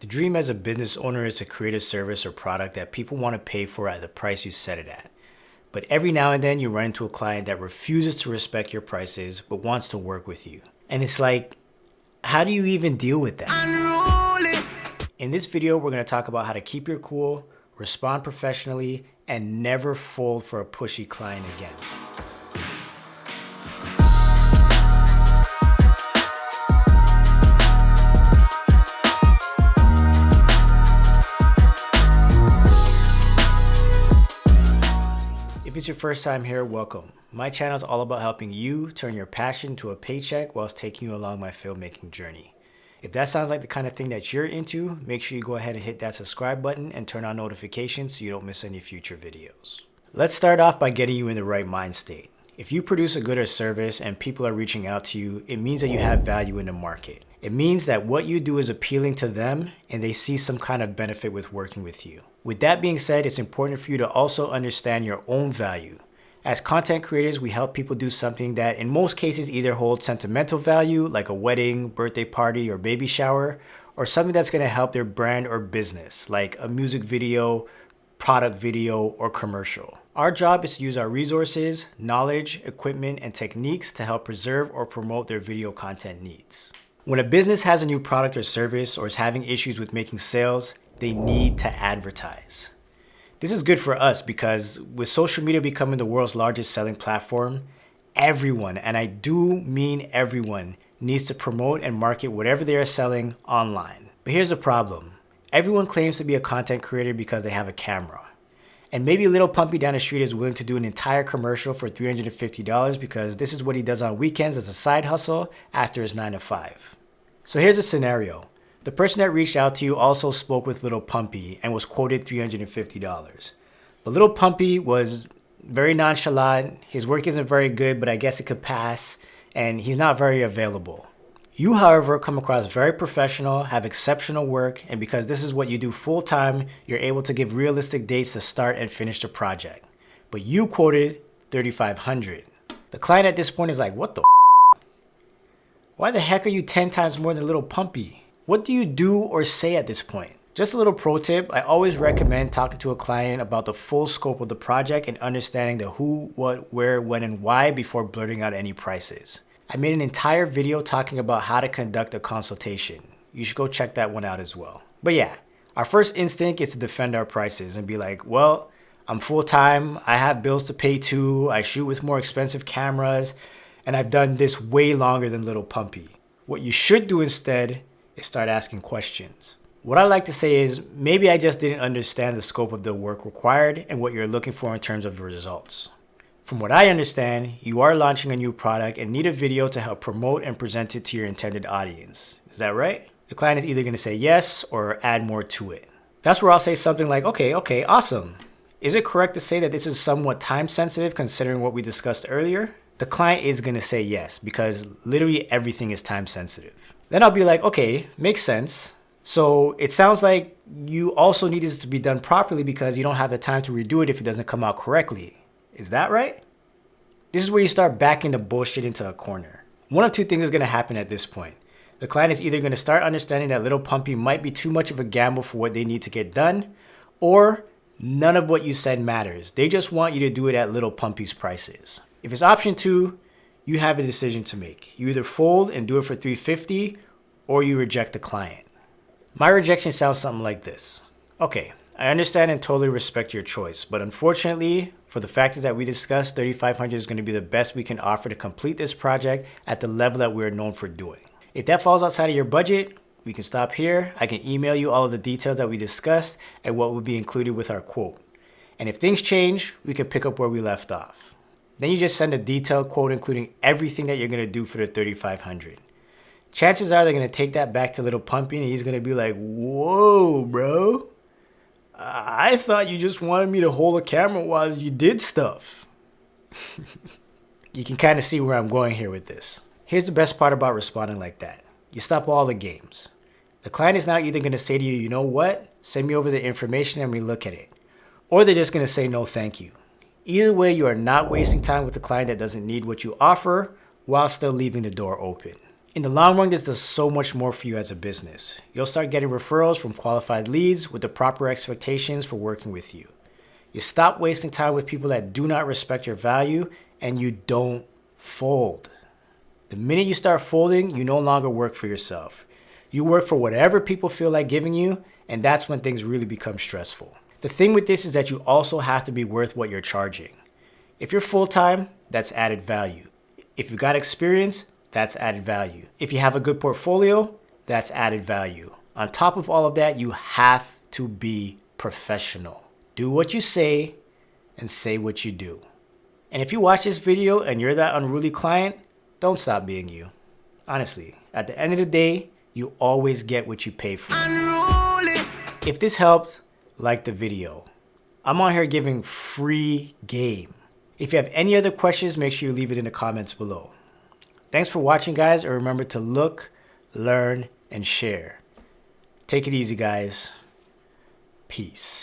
The dream as a business owner is to create a service or product that people want to pay for at the price you set it at. But every now and then you run into a client that refuses to respect your prices but wants to work with you. And it's like, how do you even deal with that? Unruly. In this video, we're going to talk about how to keep your cool, respond professionally, and never fold for a pushy client again. If it's your first time here, welcome. My channel is all about helping you turn your passion to a paycheck whilst taking you along my filmmaking journey. If that sounds like the kind of thing that you're into, make sure you go ahead and hit that subscribe button and turn on notifications so you don't miss any future videos. Let's start off by getting you in the right mind state. If you produce a good or service and people are reaching out to you, it means that you have value in the market. It means that what you do is appealing to them and they see some kind of benefit with working with you. With that being said, it's important for you to also understand your own value. As content creators, we help people do something that in most cases either holds sentimental value, like a wedding, birthday party, or baby shower, or something that's going to help their brand or business, like a music video, product video, or commercial. Our job is to use our resources, knowledge, equipment, and techniques to help preserve or promote their video content needs. When a business has a new product or service or is having issues with making sales, they need to advertise. This is good for us because with social media becoming the world's largest selling platform, everyone, and I do mean everyone, needs to promote and market whatever they are selling online. But here's the problem. Everyone claims to be a content creator because they have a camera. And maybe Little Pumpy down the street is willing to do an entire commercial for $350 because this is what he does on weekends as a side hustle after his 9 to 5. So here's a scenario. The person that reached out to you also spoke with Little Pumpy and was quoted $350. But Little Pumpy was very nonchalant. His work isn't very good, but I guess it could pass, and he's not very available. You, however, come across very professional, have exceptional work, and because this is what you do full time, you're able to give realistic dates to start and finish the project. But you quoted $3,500. The client at this point is like, what the Why the heck are you 10 times more than Little Pumpy? What do you do or say at this point? Just a little pro tip, I always recommend talking to a client about the full scope of the project and understanding the who, what, where, when, and why before blurting out any prices. I made an entire video talking about how to conduct a consultation. You should go check that one out as well. But yeah, our first instinct is to defend our prices and be like, well, I'm full-time, I have bills to pay too, I shoot with more expensive cameras, and I've done this way longer than Little Pumpy. What you should do instead is start asking questions. What I like to say is maybe I just didn't understand the scope of the work required and what you're looking for in terms of the results. From what I understand, you are launching a new product and need a video to help promote and present it to your intended audience. Is that right? The client is either going to say yes or add more to it. That's where I'll say something like, okay, awesome. Is it correct to say that this is somewhat time sensitive considering what we discussed earlier? The client is going to say yes because literally everything is time sensitive. Then I'll be like, okay, makes sense. So it sounds like you also need this to be done properly because you don't have the time to redo it if it doesn't come out correctly. Is that right? This is where you start backing the bullshit into a corner. One of two things is going to happen at this point. The client is either going to start understanding that Little Pumpy might be too much of a gamble for what they need to get done, or none of what you said matters. They just want you to do it at Little Pumpy's prices. If it's option 2, you have a decision to make. You either fold and do it for $350 or you reject the client. My rejection sounds something like this. Okay, I understand and totally respect your choice, but unfortunately, for the factors that we discussed, $3,500 is going to be the best we can offer to complete this project at the level that we're known for doing. If that falls outside of your budget, we can stop here. I can email you all of the details that we discussed and what will be included with our quote. And if things change, we can pick up where we left off. Then you just send a detailed quote including everything that you're going to do for the $3,500. Chances are they're going to take that back to Little Pumpy and he's going to be like, whoa, bro. I thought you just wanted me to hold a camera while you did stuff. You can kind of see where I'm going here with this. Here's the best part about responding like that. You stop all the games. The client is now either going to say to you, you know what? Send me over the information and we look at it. Or they're just going to say no thank you. Either way, you are not wasting time with a client that doesn't need what you offer while still leaving the door open. In the long run, this does so much more for you as a business. You'll start getting referrals from qualified leads with the proper expectations for working with you. You stop wasting time with people that do not respect your value, and you don't fold. The minute you start folding, you no longer work for yourself. You work for whatever people feel like giving you, and that's when things really become stressful. The thing with this is that you also have to be worth what you're charging. If you're full-time, that's added value. If you got experience, that's added value. If you have a good portfolio, that's added value. On top of all of that, you have to be professional. Do what you say and say what you do. And if you watch this video and you're that unruly client, don't stop being you. Honestly, at the end of the day, you always get what you pay for. Unruly. If this helped, like the video. I'm on here giving free game. If you have any other questions, make sure you leave it in the comments below. Thanks for watching, guys, and remember to look, learn, and share. Take it easy, guys. Peace.